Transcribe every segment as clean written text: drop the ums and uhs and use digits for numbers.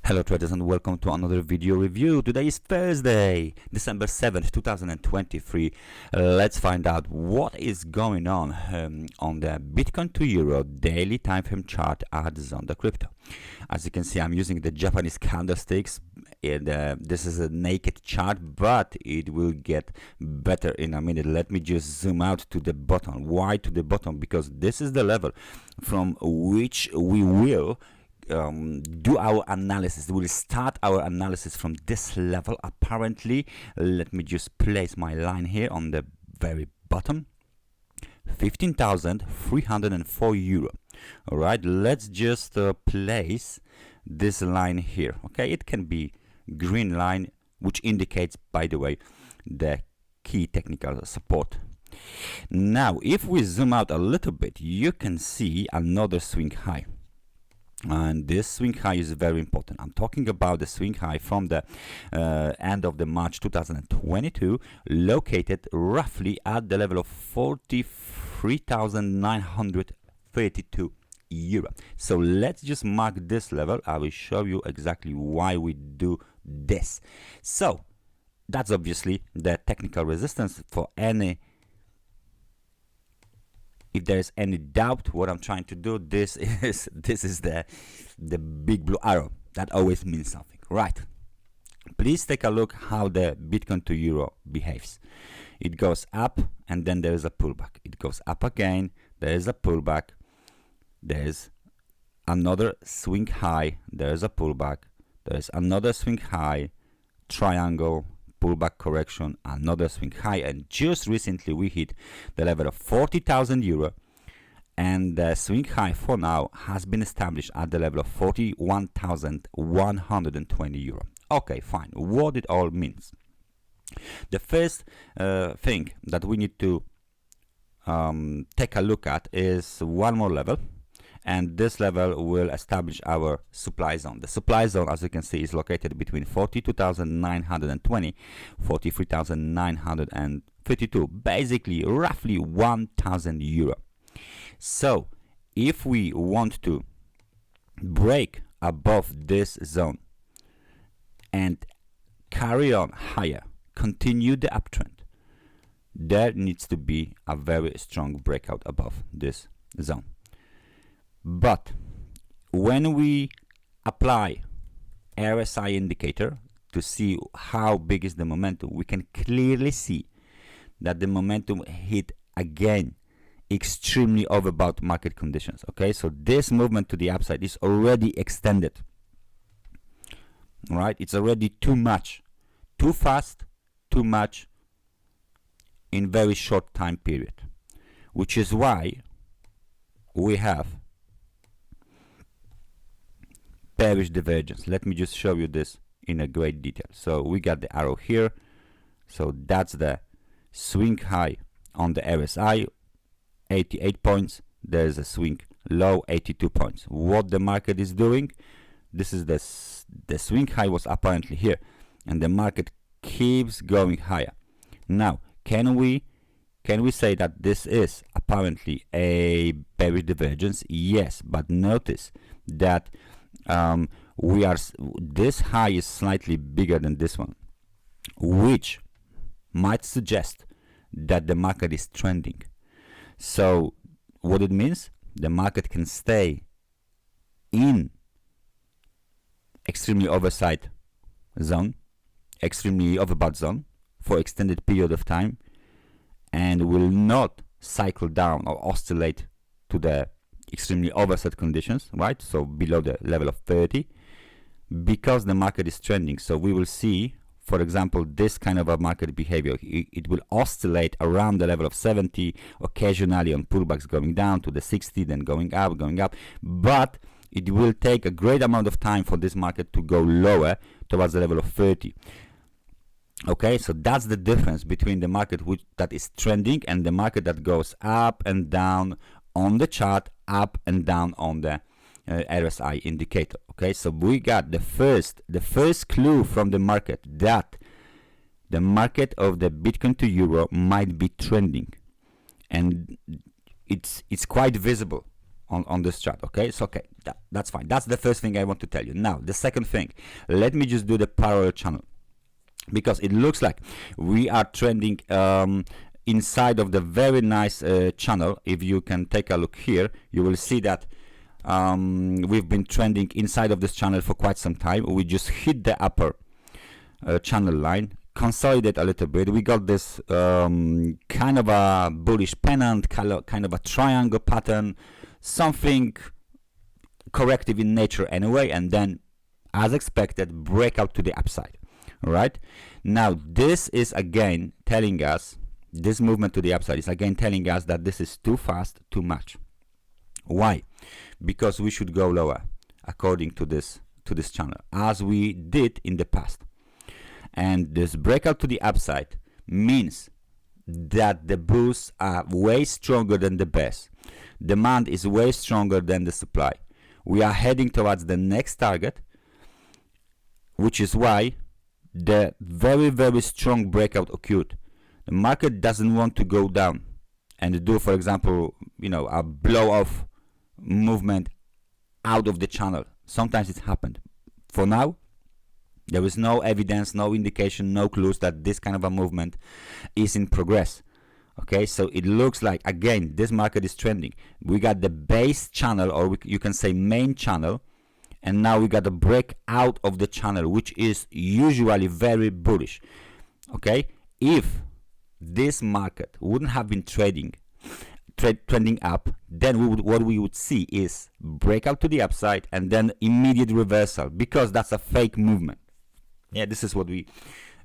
Hello traders and welcome to another video review. Today is Thursday, December 7th, 2023. Let's find out what is going on the Bitcoin to Euro daily time frame chart at Zondacrypto. As you can see, I'm using the Japanese candlesticks. This is a naked chart, but it will get better in a minute. Let me just zoom out to the bottom. Why to the bottom? Because this is the level from which we will do our analysis. We'll start our analysis from this level. Apparently, let me just place my line here on the very bottom. 15,304 euro. All right, let's just place this line here. Okay, it can be green line, which indicates, by the way, the key technical support. Now, if we zoom out a little bit, you can see another swing high. And this swing high is very important. I'm talking about the swing high from the end of the March 2022, located roughly at the level of 43,932 euro. So let's just mark this level. I will show you exactly why we do this. So that's obviously the technical resistance for any. If there is any doubt what I'm trying to do, this is the big blue arrow. That always means something, right? Please take a look how the Bitcoin to Euro behaves. It goes up and then there is a pullback. It goes up again, there is a pullback, there is another swing high, there is a pullback, there is another swing high, triangle, pullback correction, another swing high, and just recently we hit the level of 40,000 euro, and the swing high for now has been established at the level of 41,120 euro. Okay, fine. What it all means? The first thing that we need to take a look at is one more level, and this level will establish our supply zone. The supply zone, as you can see, is located between 42,920, 43,952, basically roughly 1,000 euro. So if we want to break above this zone and carry on higher, continue the uptrend, there needs to be a very strong breakout above this zone. But when we apply RSI indicator to see how big is the momentum, we can clearly see that the momentum hit again extremely overbought market conditions. Okay, so this movement to the upside is already extended. Right, it's already too much, too fast, too much in very short time period, which is why we have bearish divergence. Let me just show you this in a great detail. So we got the arrow here, so that's the swing high on the RSI, 88 points. There's a swing low, 82 points. What the market is doing, this is the swing high was apparently here, and the market keeps going higher. Now can we say that this is apparently a bearish divergence? Yes, but notice that this high is slightly bigger than this one, which might suggest that the market is trending. So what it means, the market can stay in extremely oversized zone, extremely overbought zone for extended period of time, and will not cycle down or oscillate to the extremely overset conditions, right? So below the level of 30, because the market is trending. So we will see, for example, this kind of a market behavior. It will oscillate around the level of 70, occasionally on pullbacks going down to the 60, then going up, but it will take a great amount of time for this market to go lower towards the level of 30. Okay, so that's the difference between the market that is trending and the market that goes up and down on the chart, up and down on the RSI indicator. Okay, so we got the first clue from the market that the market of the Bitcoin to Euro might be trending, and it's quite visible on this chart. Okay, so okay, that's fine. That's the first thing I want to tell you. Now the second thing, let me just do the parallel channel, because it looks like we are trending inside of the very nice channel. If you can take a look here, you will see that we've been trending inside of this channel for quite some time. We just hit the upper channel line, consolidate a little bit. We got this kind of a bullish pennant, kind of a triangle pattern, something corrective in nature anyway, and then as expected breakout to the upside. Right now, this is again telling us, this movement to the upside is again telling us that this is too fast, too much. Why? Because we should go lower according to this channel, as we did in the past. And this breakout to the upside means that the bulls are way stronger than the bears. Demand is way stronger than the supply. We are heading towards the next target, which is why the very, very strong breakout occurred. The market doesn't want to go down and do, for example, a blow off movement out of the channel. Sometimes it's happened. For now, there is no evidence, no indication, no clues that this kind of a movement is in progress. Okay, so it looks like, again, this market is trending. We got the base channel, or you can say main channel, and now we got a break out of the channel, which is usually very bullish. Okay, if this market wouldn't have been trending up, then what we would see is breakout to the upside and then immediate reversal, because that's a fake movement. Yeah, this is what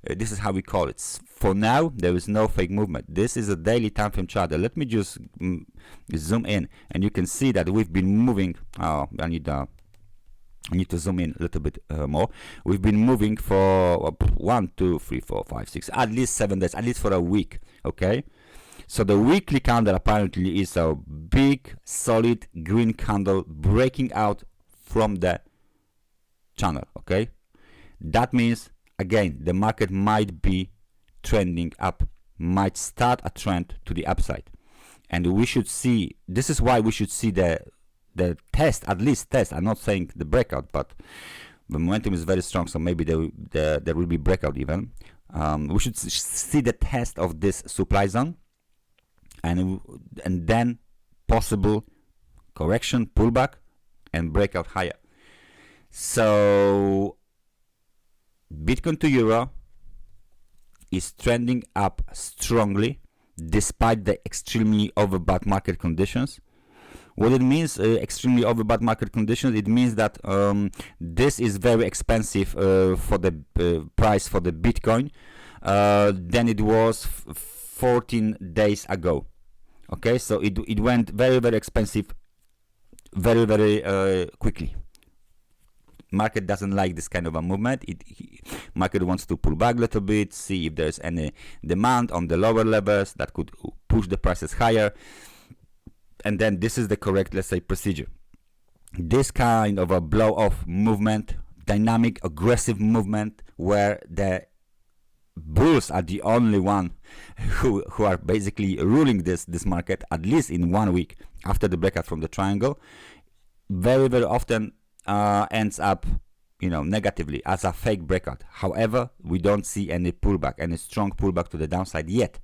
this is how we call it. For now, there is no fake movement. This is a daily time frame chart. Let me just zoom in, and you can see that we've been moving. I need to zoom in a little bit more. We've been moving for 1, 2, 3, 4, 5, 6, at least 7 days, at least for a week. Okay, so the weekly candle apparently is a big, solid green candle breaking out from the channel. Okay, that means, again, the market might be trending up, might start a trend to the upside, and we should see. This is why we should see the test, at least test. I'm not saying the breakout, but the momentum is very strong, so maybe there will be breakout even. We should see the test of this supply zone, and then possible correction, pullback, and breakout higher. So Bitcoin to Euro is trending up strongly despite the extremely overbought market conditions. What it means, extremely overbought market conditions, it means that this is very expensive for the price for the Bitcoin than it was 14 days ago. Okay, so it went very, very expensive very, very quickly. Market doesn't like this kind of a movement. Market wants to pull back a little bit, see if there's any demand on the lower levels that could push the prices higher. And then this is the correct, let's say, procedure. This kind of a blow off movement, dynamic, aggressive movement, where the bulls are the only one who are basically ruling this market, at least in 1 week after the breakout from the triangle, very, very often ends up, negatively as a fake breakout. However, we don't see any pullback, any strong pullback to the downside yet.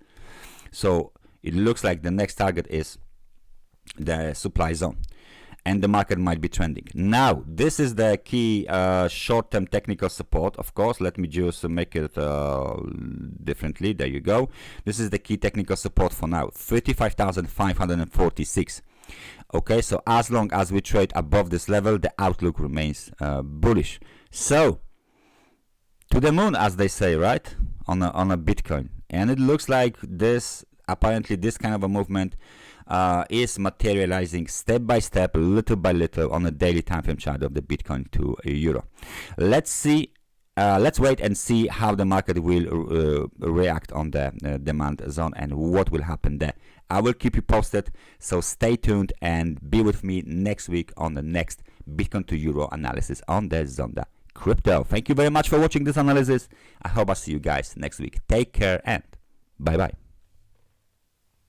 So it looks like the next target is the supply zone, and the market might be trending. Now, this is the key short-term technical support. Of course, let me just make it differently. There you go. This is the key technical support for now, 35,546. Okay, so as long as we trade above this level, the outlook remains bullish. So to the moon, as they say, right, on a Bitcoin. And it looks like this, apparently this kind of a movement is materializing step by step, little by little, on a daily time frame chart of the Bitcoin to Euro. Let's see. Let's wait and see how the market will react on the demand zone and what will happen there. I will keep you posted, so stay tuned and be with me next week on the next Bitcoin to Euro analysis on the Zondacrypto. Thank you very much for watching this analysis. I hope I see you guys next week. Take care and bye bye.